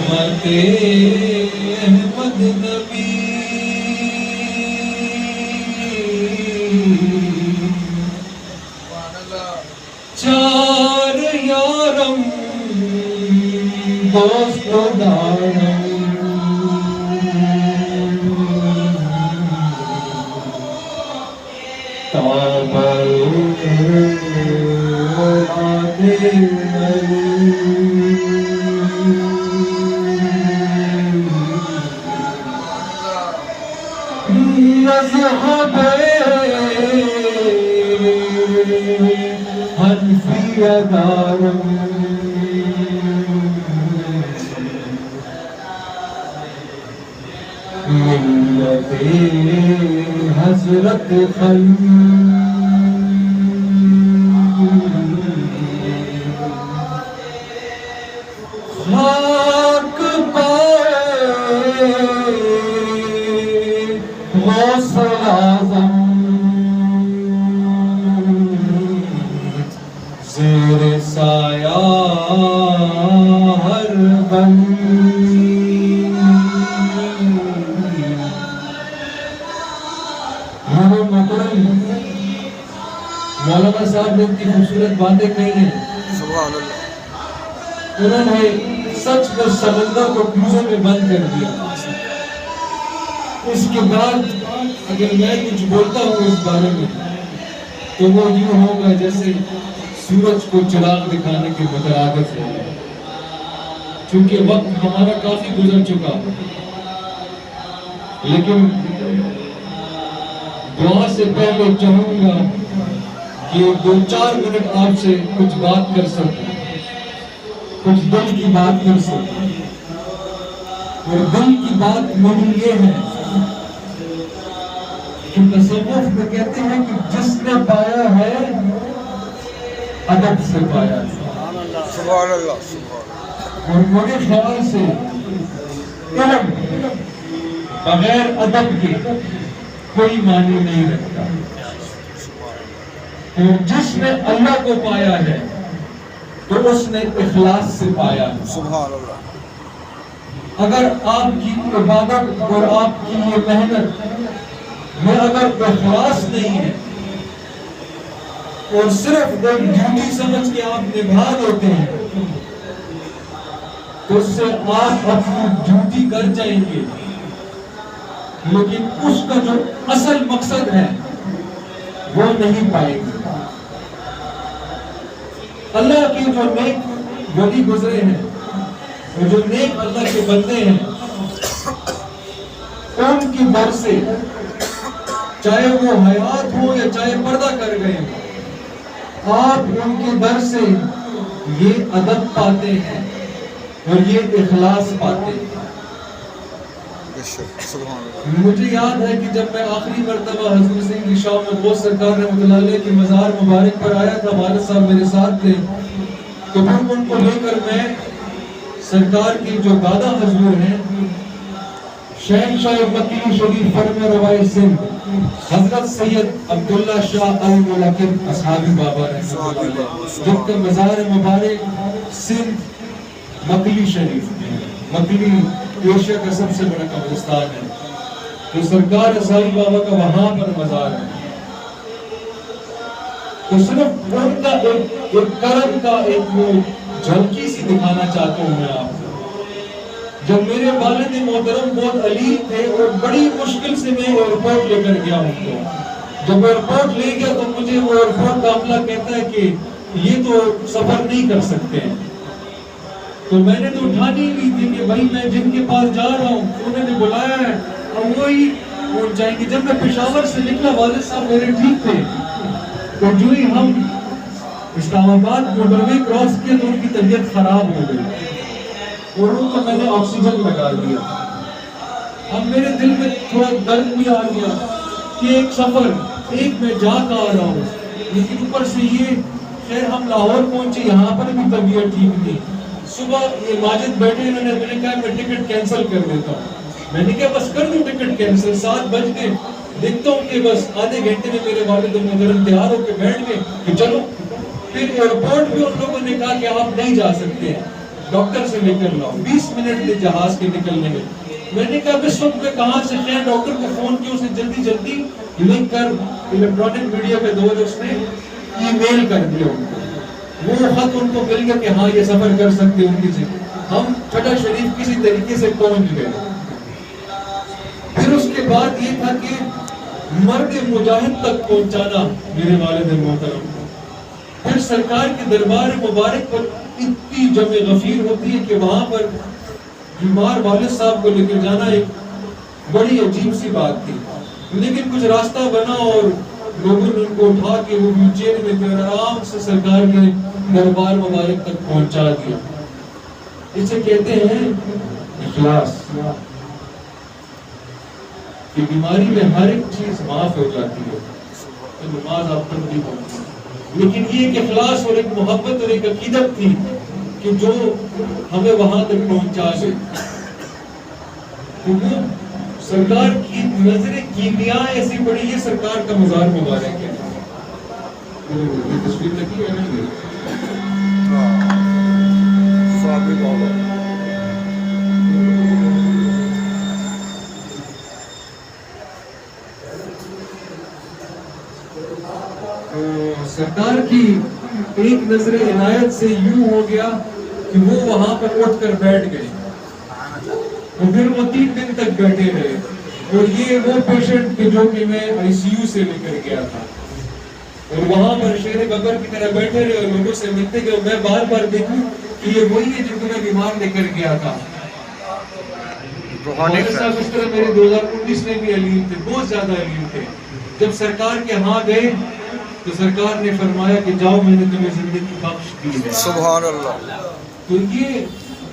امت احمد نبی چار یارم دوست دارم تابر مذہب حنفی دارم ملت حضرت خاک پائے غوث اعظم زیر سایہ ہر غم مولانا صاحب نے اتنی خوبصورت باتیں کہی ہیں. سبحان اللہ. انہوں نے سچ کو سمندر کو ٹوزوں میں بند کر دیا. اس کے بعد اگر میں کچھ بولتا ہوں اس بارے میں تو وہ یوں ہوگا جیسے سورج کو چراغ دکھانے کے مترادف ہے. چونکہ وقت ہمارا کافی گزر چکا لیکن دعا سے پہلے چاہوں گا کہ 2-4 منٹ آپ سے کچھ بات کر سکوں, کچھ دل کی بات کر سکوں. اور دل کی بات میری یہ ہے کہ تصوف میں کہتے ہیں کہ جس نے پایا ہے ادب سے پایا ہے. سبحان اللہ. اور میرے خیال سے علم بغیر ادب کے کوئی معنی نہیں رکھتا. اور جس نے اللہ کو پایا ہے تو اس نے اخلاص سے پایا ہے. سبحان اللہ. اگر آپ کی عبادت اور آپ کی یہ محنت میں اگر اخلاص نہیں ہے اور صرف ایک ڈیوٹی سمجھ کے آپ نبھا دیتے ہیں تو اس سے آپ اپنی ڈیوٹی کر جائیں گے لیکن اس کا جو اصل مقصد ہے وہ نہیں پائیں گے. اللہ کے جو نیک ولی گزرے ہیں اور جو نیک اللہ کے بندے ہیں ان کی در سے چاہے وہ حیات ہو یا چاہے پردہ کر گئے ہوں آپ ان کے در سے یہ ادب پاتے ہیں اور یہ اخلاص پاتے ہیں. مجھے یاد ہے کہ جب میں آخری مرتبہ حضور سنگھ کی شاہ محبوب سرکار رحمۃ اللہ علیہ کی مزار مبارک پر آیا تھا, والد صاحب میرے ساتھ تھے, تو پھر ان کو لے کر میں سرکار کی جو دادا حضور ہیں شہنشاہ مکی شریف فرم روائے سندھ حضرت سید عبداللہ شاہ الملکن اصحابی بابا رحمۃ اللہ علیہ جن کا مزار مبارک سندھ مکلی شریف میں, مکلی ایشیا کا سب سے بڑا قبرستان ہے, تو سرکار اصحابی بابا کا وہاں پر مزار ہے. تو صرف ان کا ایک کرم کا ایک جھلکی سی دکھانا چاہتا ہوں میں آپ کو. جب میرے والد محترم بہت علی تھے اور بڑی مشکل سے میں ایئرپورٹ لے کر گیا ہوں, تو جب ایئرپورٹ لے گیا تو مجھے وہ ایئرپورٹ کا عملہ کہتا ہے کہ یہ تو سفر نہیں کر سکتے ہیں. تو میں نے تو اٹھانی لی تھی کہ بھائی میں جن کے پاس جا رہا ہوں انہوں نے بلایا ہے اور وہی پہنچ جائیں گے. جب میں پشاور سے نکلا والد صاحب میرے ٹھیک تھے, تو جو ہی ہم اسلام آباد موٹر وے کراس کیا تو ان کی طبیعت خراب ہو گئی اور ان کو میں نے آکسیجن لگا دیا. اب میرے دل میں تھوڑا درد بھی آ گیا کہ ایک سفر ایک میں جا کر آ رہا ہوں, لیکن اوپر سے یہ خیر ہم لاہور پہنچے, یہاں پر بھی طبیعت ٹھیک نہیں. صبح یہ ماجد بیٹھے, انہوں نے میں نے کہا میں ٹکٹ کینسل کر دیتا ہوں. میں نے کہا بس کر دوں ٹکٹ کینسل. 7 بج گئے, دیکھتا ہوں کہ بس آدھے گھنٹے میں میرے والد محترم تیار ہو کے بیٹھ گئے کہ چلو. پھر ایئرپورٹ بھی ان لوگوں نے کہا کہ آپ نہیں جا سکتے ہیں. ڈاکٹر سے لے کر لاؤ، 20 منٹ تھے جہاز کے نکلنے میں. میں نے کہا اس وقت میں کہاں سے خیر ڈاکٹر کو فون کیا، اسے جلدی جلدی لکھ کر الیکٹرانک میڈیا پہ دور اس نے ای میل کر دیا ان کو. وہ خط ان کو مل گیا کہ ہاں یہ سفر کر سکتے ان کی جگہ. ہم چھٹا شریف کسی طریقے سے پہنچ گئے. پھر اس کے بعد یہ تھا کہ مرد مجاہد تک پہنچانا میرے والد محترم کو. پھر سرکار کے دربار مبارک پر اتنی جمع غفیر ہوتی ہے کہ وہاں پر بیمار والد صاحب کو لے کے جانا ایک بڑی عجیب سی بات تھی. لیکن کچھ راستہ بنا اور لوگوں نے ان کو اٹھا کے وہ ویل چیئر میں پھر آرام سے سرکار کے دربار مبارک تک پہنچا دیا. اسے کہتے ہیں اخلاص. کہ بیماری میں ہر ایک چیز معاف ہو جاتی ہے، تو نماز آپ پر نہیں پڑھتی، لیکن یہ ایک اخلاص اور ایک محبت اور ایک عقیدت تھی کہ جو ہمیں وہاں تک پہنچا دے. تو وہ سرکار کی نظر کیمیا ایسی پڑی ہے، سرکار کا مزار مبارک ہے. یہ تصویر لگی ہے نا، سرکار کی ایک نظر عنایت سے یوں ہو گیا کہ وہ وہاں پر اٹھ کر بیٹھ گئے اور پھر وہ 3 دن تک بیٹھے رہے. اور یہ وہ پیشنٹ کہ جو کہ میں آئی سی یو سے لے کر گیا تھا، اور وہاں پر شیر ببر کی طرح بیٹھے رہے اور لوگوں سے ملتے گئے. میں بار بار دیکھوں کہ یہ وہی ہے جن کو میں بیمار لے کر گیا تھا. والد صاحب اس طرح میرے 2019 میں بھی علیم تھے، بہت زیادہ علیم تھے. جب سرکار کے ہاں گئے تو سرکار نے فرمایا کہ جاؤ میں نے تمہیں زندگی بخش دی ہے. سبحان اللہ. تو یہ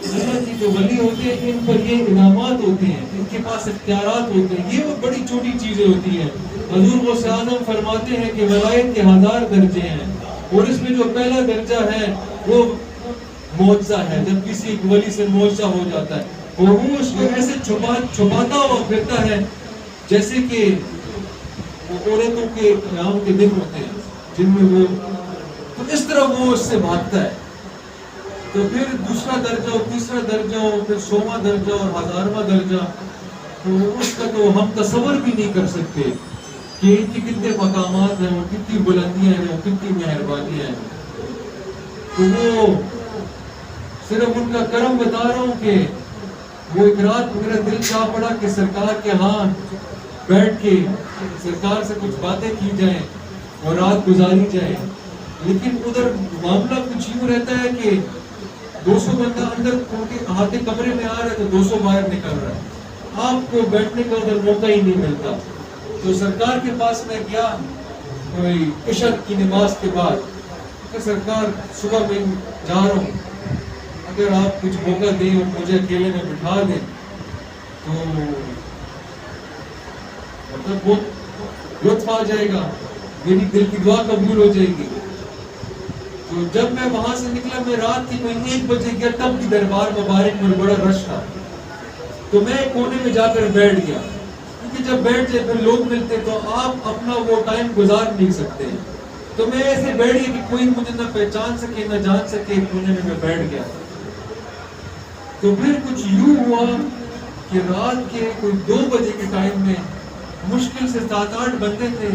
اللہ کی جو ولی ہوتے ہیں ان پر یہ انعامات ہوتے ہیں، ان کے پاس اختیارات ہوتے ہیں. یہ وہ بڑی چھوٹی چیزیں ہوتی ہیں. حضور غوث اعظم فرماتے ہیں کہ ولایت کے 1000 درجے ہیں، اور اس میں جو پہلا درجہ ہے وہ معجزہ ہے. جب کسی ایک ولی سے معجزہ ہو جاتا ہے اور وہ اس کو ایسے چھپاتا ہوا پھرتا ہے جیسے کہ عورتوں کے قیام کے دن ہوتے ہیں جن میں وہ، تو اس طرح وہ اس سے بھاگتا ہے. تو پھر دوسرا درجہ اور تیسرا درجہ اور پھر 100واں درجہ اور 1000واں درجہ، تو اس کا تو ہم تصور بھی نہیں کر سکتے کہ ان کی کتنے مقامات ہیں، وہ کتنی بلندیاں ہیں، وہ کتنی مہربانیاں ہیں. تو وہ صرف ان کا کرم بتا رہا ہوں کہ وہ ایک رات میرا دل چاہ پڑا کہ سرکار کے ہاں بیٹھ کے سرکار سے کچھ باتیں کی جائیں اور رات گزاری جائے. لیکن ادھر معاملہ کچھ یوں رہتا ہے کہ 200 بندہ اندر ان کے احاطے کمرے میں آ رہا ہے تو 200 باہر نکل رہا ہے. آپ کو بیٹھنے کا ادھر موقع ہی نہیں ملتا. تو سرکار کے پاس میں گیا کوئی عشاء کی نماز کے بعد کہ سرکار صبح میں جا رہا ہوں، اگر آپ کچھ موقع دیں اور مجھے اکیلے میں بٹھا دیں تو مطلب بہت لطف آ جائے گا، میری دل کی دعا قبول ہو جائے گی. تو جب میں وہاں سے نکلا، میں رات کی کوئی 1 بجے گیا، تب بھی دربار مبارک میں بڑا رش تھا. تو میں کونے میں جا کر بیٹھ گیا، کیونکہ جب بیٹھ جائے پھر لوگ ملتے تو آپ اپنا وہ ٹائم گزار نہیں سکتے. تو میں ایسے بیٹھ گیا کہ کوئی مجھے نہ پہچان سکے نہ جان سکے. کونے میں بیٹھ گیا. تو پھر کچھ یوں ہوا کہ رات کے کوئی 2 بجے کے ٹائم میں مشکل سے 7-8 بندے تھے،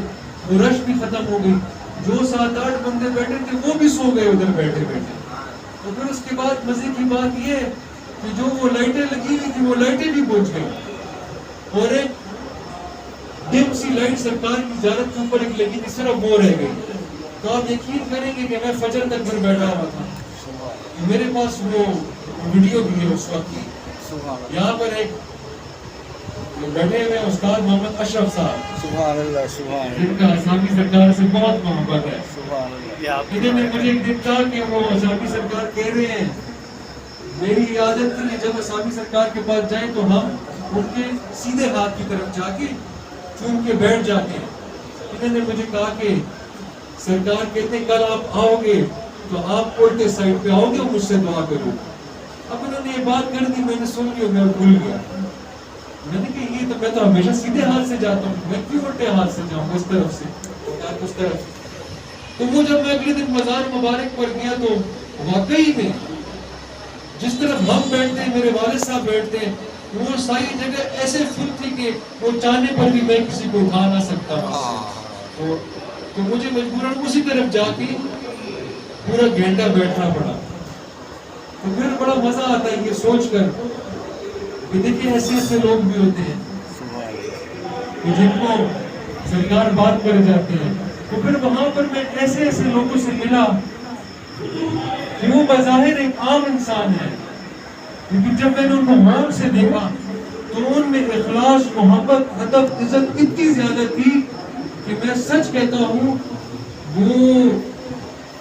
وہ رش بھی ختم ہو گئی. جو 7-8 بندے بیٹھے تھے وہ بھی سو گئے ادھر بیٹھے بیٹھے. اور پھر اس کے بعد مزے کی بات یہ کہ جو وہ لائٹیں لگی ہوئی تھی وہ لائٹیں بھی بجھ گئی، اور ایک ڈم سی لائٹ سرکار کی زیارت کے اوپر ایک لگی تھی، صرف وہ رہ گئی. تو آپ یقین کریں گے کہ میں فجر تک پھر بیٹھا ہوا تھا. میرے پاس وہ ویڈیو بھی ہے اس وقت کی. یہاں پر ایک بیٹھے ہوئے استاد محمد اشرف صاحب، سبحان اللہ. سبحان اللہ. جن کا اسامی سرکار سے بہت محبت ہے. سبحان اللہ. انہوں نے مجھے ایک دن کہا کہ وہ اسامی سرکار کہہ رہے ہیں. میری عادت تھی کہ جب اسامی سرکار کے پاس جائیں تو ہم ان کے سیدھے ہاتھ کی طرف جا کے چوم کے بیٹھ جاتے ہیں. انہوں نے مجھے کہا کہ سرکار کہتے ہیں کل آپ آؤ گے تو آپ الٹے سائڈ پہ آؤ گے اور مجھ سے دعا کرو. اب انہوں نے یہ بات کر دی، میں نے سن لی اور میں بھول گیا. میں نے کہا یہ تو میں تو ہمیشہ سیدھے ہاتھ سے جاتا ہوں، میں کیوں الٹے ہاتھ سے جاؤں اس طرف سے اس طرف. تو وہ جب میں اگلے دن مزار مبارک پر گیا تو واقعی میں جس طرف ہم بیٹھتے ہیں میرے والد صاحب بیٹھتے ہیں وہ ساری جگہ ایسے فل تھی کہ وہ چاہنے پر بھی میں کسی کو اٹھا نہ سکتا تو مجھے مجبوراً اسی طرف جا کے پورا گھنٹہ بیٹھنا پڑا. تو پھر بڑا مزہ آتا ہے یہ سوچ کر کہ دیکھیں ایسے ایسے لوگ بھی ہوتے ہیں جن کو سرکار بات کر جاتے ہیں. تو پھر وہاں پر میں ایسے ایسے لوگوں سے ملا کہ وہ بظاہر ایک عام انسان ہے لیکن جب میں نے ان کو غور سے دیکھا تو ان میں اخلاص, محبت, ادب, عزت اتنی زیادہ تھی کہ میں سچ کہتا ہوں وہ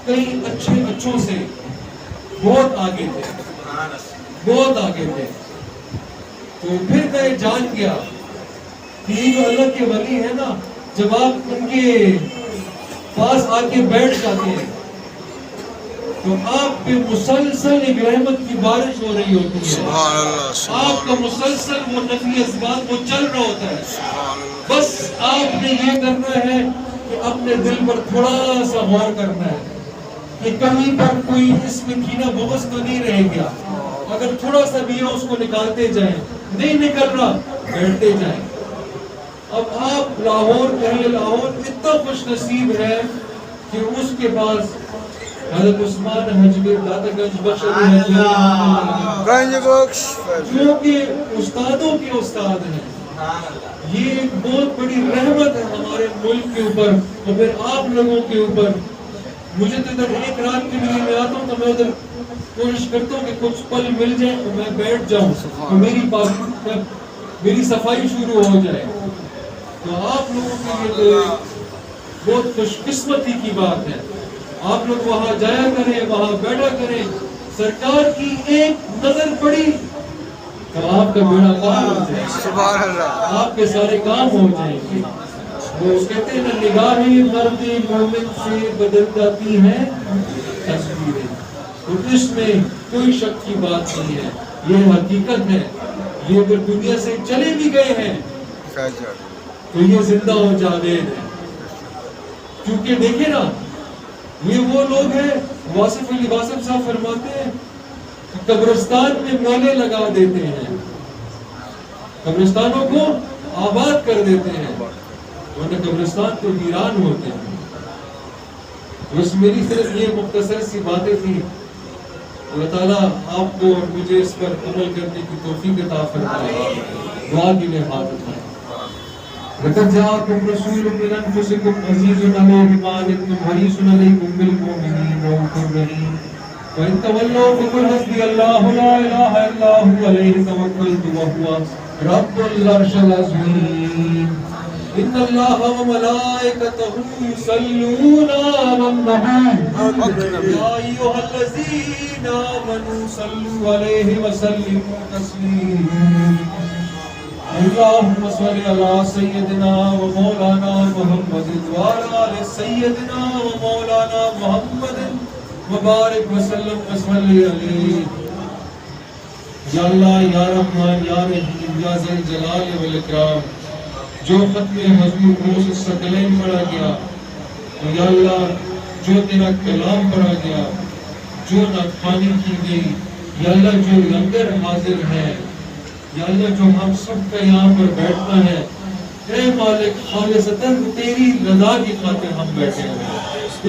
کئی اچھوں سے بہت آگے تھے, بہت آگے تھے. تو پھر میں جان گیا کہ یہ جو اللہ کے ولی ہے نا, جب آپ ان کے پاس آ کے بیٹھ جاتے ہیں تو آپ پہ مسلسل ایک رحمت کی بارش ہو رہی ہوتی ہے. سبحان اللہ, آپ کا مسلسل وہ نفی اسباب وہ چل رہا ہوتا ہے. بس آپ نے یہ کرنا ہے کہ اپنے دل پر تھوڑا سا غور کرنا ہے کہ کہیں پر کوئی اس میں کینہ بغض تو نہیں رہ گیا. اگر تھوڑا سا بھی ہے اس کو نکالتے جائیں, نہیں نکل رہا بیٹھتے جائیں. اب آپ لاہور, اہل لاہور اتنا خوش نصیب ہے کہ اس کے پاس حضرت عثمان حجویر داتا گنج بخش گنج بخش جو کہ استادوں کے استاد ہیں. یہ ایک بہت بڑی رحمت ہے ہمارے ملک کے اوپر اور پھر آپ لوگوں کے اوپر. مجھے تو ادھر ایک رات کے لیے میں آتا ہوں تو میں ادھر کوشش کرتا ہوں کہ کچھ پل مل جائے اور میں بیٹھ جاؤں اور میری صفائی شروع ہو جائے. تو آپ لوگوں کے لیے بہت خوش قسمتی کی بات ہے. آپ لوگ وہاں جایا کریں, وہاں بیٹھا کریں. سرکار کی ایک نظر پڑی تو آپ کا بیڑا پار ہو جائے, سبحان اللہ, آپ کے سارے کام ہو جائیں گے. وہ کہتے ہیں نا, نگاہیں مرد مومن سے بدل جاتی ہیں تصویریں. تو اس میں کوئی شک کی بات نہیں ہے, یہ حقیقت ہے. یہ اگر دنیا سے چلے بھی گئے ہیں تو یہ زندہ ہو جاوید ہے. کیونکہ دیکھیں نا, یہ وہ لوگ ہیں, واصف علی واصف صاحب فرماتے ہیں کہ قبرستان میں میلے لگا دیتے ہیں, قبرستانوں کو آباد کر دیتے ہیں, ورنہ قبرستان تو ویران ہوتے ہیں. بس میری صرف یہ مختصر سی باتیں تھیں. اللہ تعالیٰ آپ کو اور مجھے اس پر عمل کرنے کی توفیق عطا فرمائے. دعا کے لیے ہاتھ اٹھائیں. لقد جاءكم رسول من انفسكم عزيز عليه ما عنتم حريص عليكم بالمؤمنين رؤوف رحيم وان تولوا فقل حسبي الله لا اله الا هو عليه توكلت وهو رب العرش العظيم. ان الله وملائكته يصلون على النبي يا ايها الذين امنوا صلوا عليه وسلموا تسليما. اللهم صل على سيدنا ومولانا محمد وعلى آل سيدنا ومولانا محمد وبارك وسلم وصلي عليه. یا اللہ, یا رحمان, یا رحیم, یا ذی الجلال والاکرام, جو ختم حضور روز الثقلین پڑھا گیا, یا اللہ جو تیرا کلام پڑھا گیا, جو نعتخوانی کی گئی, یا اللہ جو لنگر حاضر ہے, یا اللہ جو ہم سب کا یہاں پر بیٹھنا ہے, اے مالک خالصتاً تیری رضا کی خاطر ہم بیٹھے ہیں.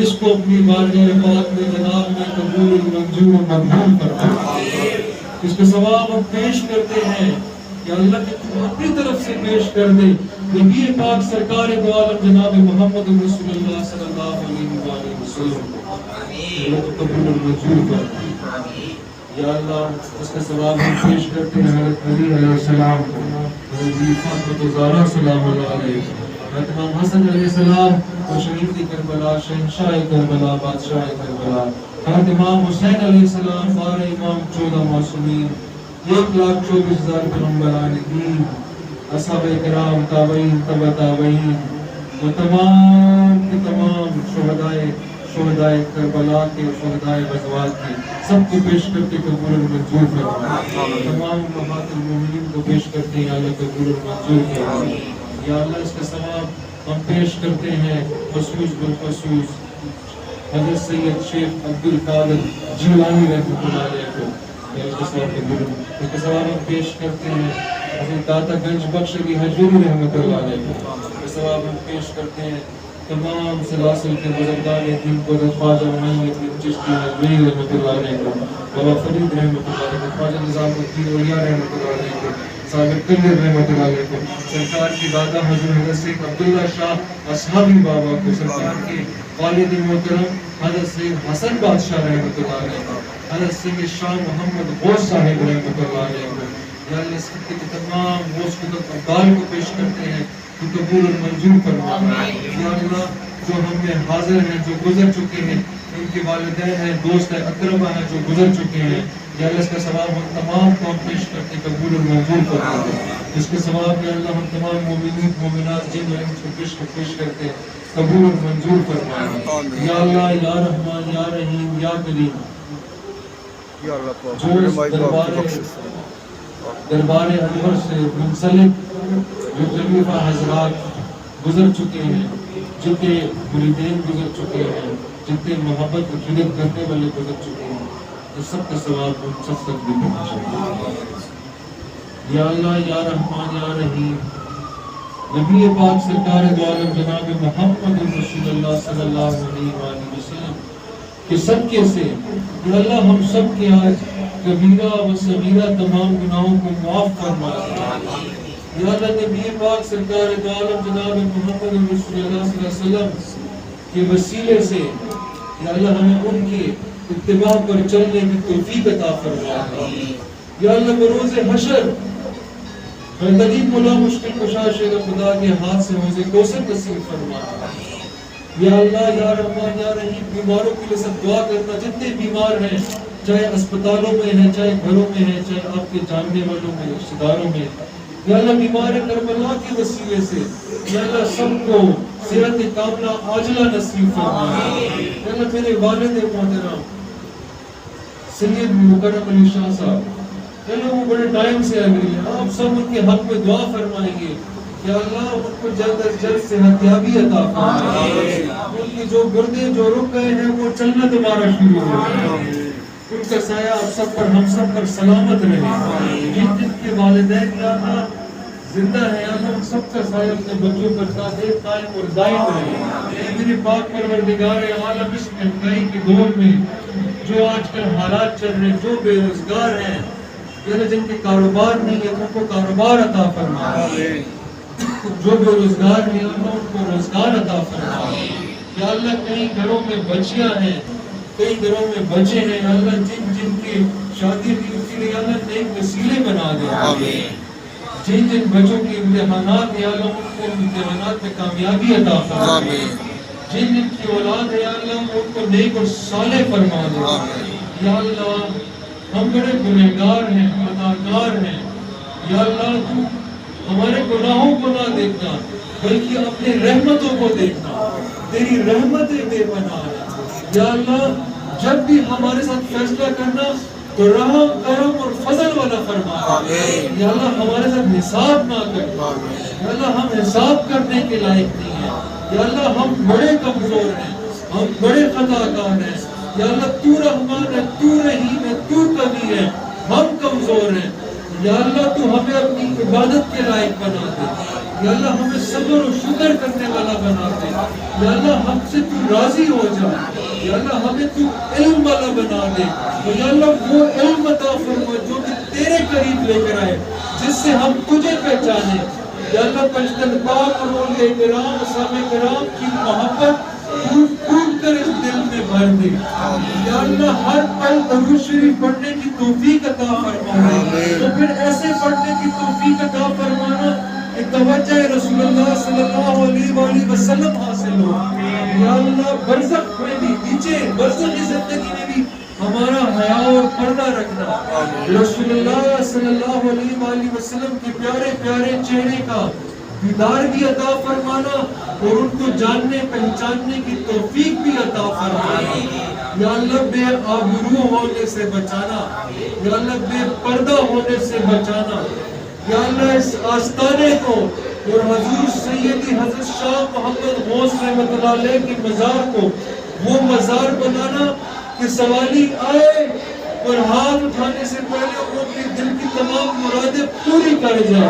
اس کو اپنی بارگاہ پاک میں جناب میں قبول منظور و مقبول فرما. اس کا ثواب ہم پیش کرتے ہیں کہ اللہ کی تو اپنی طرف سے پیش کر دے. نبی پاک سرکار دو عالم جناب محمد رسول اللہ صلی اللہ علیہ وسلم کو اللہ قبول منظور فرما. یا اللہ اس کا ثواب ہم پیش کرتے ہیں حضرت علی علیہ السلام کو, حضرت فاطمہ زہرا سلام اللہ علیہ, حضرت امام حسن علیہ السلام کو شہید کربلا, شہنشاہ کربلا, بادشاہ کربلا, حضرت امام حسین علیہ السلام, بارہ امام 14 معصومین, 1,24,000 پیغمبران دین, اصحاب کرام, تابعین, تبع تابعین, وہ تمام کے تمام شہدائے کربلا کے, شہدائے غزوات کے, سب کو پیش کرتے قبول منظور فرما. تمام امہات المومنین کو پیش کرتے ہیں اللہ قبول منظور فرما. یا اللہ اس کا ثواب ہم پیش کرتے ہیں خصوص بالخصوص حضرت سید شیخ عبد القادر جیلانی رحمۃ اللہ علیہ کو. اس کے ثواب ہم پیش کرتے ہیں حضرت داتا گنج بخش علی حجوری رحمۃ اللہ علیہ کو، اس کے ثواب ہم پیش کرتے ہیں تمام سلاسل کے بزرگان دین کو، خواجہ معین الدین چشتی حجوری رحمۃ اللہ علیہ کو، بابا فرید رحمۃ اللہ علیہ کو، خواجہ نظام الدین اولیاء رحمۃ اللہ علیہ کو، صاحب کلر رحمۃ اللہ علیہ کو، سرکار کی دادا حضرت حضرت سید عبداللہ شاہ اصحابی بابا کو، سرکار کے والد محترم حضرت سید حسن بادشاہ رحمۃ اللہ علیہ کو، حضرت سید شاہ محمد غوث صاحب رحمۃ اللہ علیہ کو، یا اللہ اس خطے کے تمام غوث قدرت اقبال کو پیش کرتے ہیں تو قبول اور منظور فرمانا۔ یا اللہ جو ہم میں حاضر ہیں، جو گزر چکے ہیں، ان کے والدین ہیں، دوست ہیں، اقربا ہیں جو گزر چکے ہیں، یا اللہ اس کا ثواب ہم تمام کو ہم پیش کرتے قبول اور منظور فرمانا۔ اس کے ثواب یا اللہ ہم تمام مومنین مومنات جن اور انس کو پیش کرتے ہیں قبول اور منظور فرمانا۔ یا اللہ یا رحمان یا رحیم یا کریم، یا اللہ پاک جو میرے اس بھائی کو آپ کی بخشش دربار انور سے منسلک جو خلیفہ حضرات گزر چکے ہیں، جتنے مریدین گزر چکے ہیں، جتنے محبت و خدمت کرنے والے گزر چکے ہیں، اس سب کا ثواب ہم سب تک بھی پہنچے۔ یا اللہ یا رحمان یا رحیم، نبی پاک سرکار دو عالم جناب محمد رسول اللہ صلی اللہ علیہ وآلہ وسلم کے صدقے سے یا اللہ ہم سب کے آج کبیرہ و صغیرہ تمام گناہوں کو معاف فرما۔ یا اللہ نبی پاک سرکار دو عالم جناب محمد رسول اللہ صلی اللہ علیہ وسلم کے وسیلے سے یا اللہ ہمیں ان کے اتباع پر چلنے کی توفیق عطا فرما۔ یا اللہ بروز حشر غریب مولا مشکل کشا شیر خدا کے ہاتھ سے حوض کوثر نصیب فرما۔ یا اللہ یا رحمان یا رحیم، بیماروں کے لیے سب دعا کرنا، جتنے بیمار ہیں چاہے اسپتالوں میں ہیں، چاہے گھروں میں ہیں، چاہے آپ کے جاننے والوں میں، رشتہ داروں میں، یا اللہ بیمار کربلا کے وسیلے سے یا اللہ سب کو صحت کاملہ عاجلہ نصیب فرما۔ یا اللہ میرے والد محترم سید مکرم علی شاہ صاحب، یا اللہ وہ بڑے ٹائم سے اگری ہیں، آپ سب ان کے حق میں دعا فرمائیں گے یا اللہ ان کو جلد از جلد صحتیابی عطا فرمائے، ان کی جو گردے جو رک گئے ہیں وہ چلنا دوبارہ شروع ہو جائے، ان کا سایہ آپ سب پر ہم سب پر سلامت رہے، جن کے والدین یا اللہ زندہ ہیں یا اللہ ان سب کا سایہ اپنے بچوں پر قائم اور دائم رہے۔ میرے پاک پروردگار عالم اس مہنگائی کے دور میں جو آج کل حالات چل رہے ہیں، جو بے روزگار ہیں یا اللہ جن کے کاروبار نہیں ہے ان کو کاروبار عطا فرما، جو بے روزگار ہیں ان کو روزگار عطا فرما۔ یا اللہ کئی گھروں میں بچیاں ہیں، کئی گھروں میں بچے ہیں، یا اللہ جن کی شادی کی اس کے لیے اللہ نیک وسیلے بنا دے، جن بچوں کے امتحانات یا اللہ ان کو امتحانات میں کامیابی عطا فرما، جن کی اولاد ہے یا اللہ ان کو نیک اور صالح فرما دے۔ یا اللہ ہم بڑے گنہگار ہیں، خطاکار ہیں، یا اللہ تو ہمارے گناہوں کو نہ دیکھنا بلکہ اپنے رحمتوں کو دیکھنا، تیری رحمتیں بے پناہ ہیں۔ یا اللہ جب بھی ہمارے ساتھ فیصلہ کرنا تو رحم کرم اور فضل والا فرما۔ یا اللہ ہمارے ساتھ حساب نہ کر، یا اللہ ہم حساب کرنے کے لائق نہیں ہیں، یا اللہ ہم بڑے کمزور ہیں، ہم بڑے خطاکار ہیں، یا اللہ تو رحمان ہے، تو رحیم ہے، تو قوی ہے، ہم کمزور ہیں، یا اللہ تو ہمیں اپنی عبادت کے لائق بنا دے، یا اللہ ہمیں صبر و شکر کرنے والا بنا دے، یا اللہ ہم سے تو راضی ہو جا، یا اللہ ہمیں تو علم والا بنا دے، یا اللہ وہ علم عطا فرما جو کہ تیرے قریب لے کر آئے، جس سے ہم تجھے پہچانے، یا اللہ پنجتن پاک اور اولیاء کرام اصحاب کرام کی محبت پھول کر اس دل میں بھر دے، یا اللہ ہر پل درود شریف پڑھنے کی توفیق عطا فرمانا، تو پھر ایسے پڑھنے کی توفیق عطا فرمانا کہ توجہ رسول اللہ صلی اللہ علیہ وآلہ وسلم حاصل ہو، یا اللہ برزخ میں بھی، نیچے برزخی زندگی میں بھی ہمارا حیا اور پردہ رکھنا، رسول اللہ صلی اللہ علیہ وآلہ وسلم کے پیارے پیارے چہرے کا دیدار بھی عطا فرمانا اور ان کو جاننے پہچاننے کی توفیق بھی عطا فرمانا، یا اللہ بے آبرو ہونے سے بچانا، یا اللہ بے پردہ ہونے سے بچانا، یا اللہ اس آستانے کو اور حضور سیدی حضرت شاہ محمد غوث رحمۃ اللہ علیہ کے مزار کو وہ مزار بنانا کہ سوالی آئے اور ہاتھ اٹھانے سے پہلے وہ اپنے دل کی تمام مرادیں پوری کر جائے.